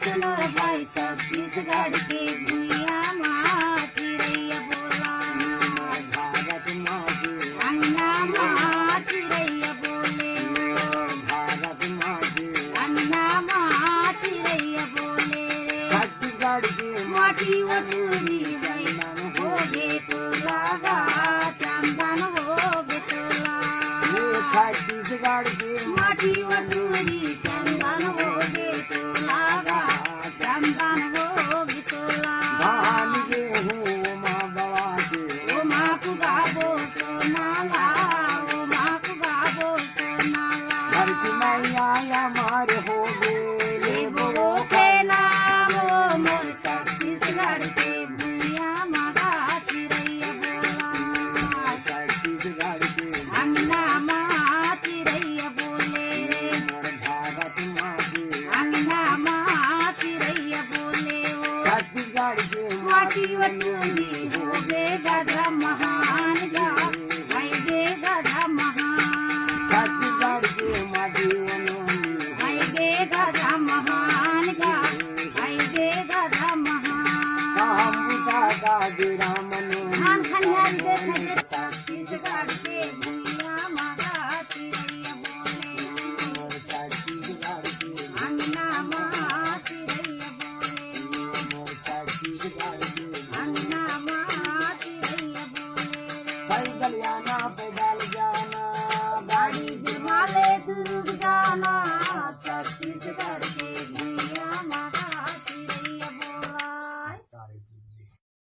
सुनो रे भाई छत्तीसगढ़ के भुइया माँ चिड़ैया बोला भारत माँ के अन्ना माँ चिड़ैया बोले भारत माँ के अन्ना माँ चिड़ैया बोले छत्तीसगढ़ के माटी वटूरी होगे तोला गा चंदन होगे तोला छत्तीसगढ़ के माटी वटूरी चंदन होगे तोला गा चंदन होगे तोला धान गेहूँ माँ बाबा के ओ माँ को गाबो सोनाला ओ माँ को गाबो सोनाला धरती मैया हमारे हो गए ले बो खेला वो मोर छत्तीसगढ़ के भुइया मागा चिड़ैया बोला छत्तीसगढ़ के अन्ना माँ चिड़ैया बोले रे भारत माँ के अन्ना माँ चिड़ैया बोले ओ छत्तीसगढ़ के माटी वटूरी हो गे गधा महान गा भाई गे गधा महान छत्तीसगढ़ के माटी वनोनी भाई गे गधा महान गा भाई गे गधा महान कामुका का गिरा मनोनी धान खनियारी देखे छत्तीसगढ़ के भुइया मागा चिड़ैया बोले छत्तीसगढ़ के अन्ना माँ चिड़ैया बोले छत्तीसगढ़ के अन्ना माँ चिड़ैया बोले रे कई गलियाना पे डाल जा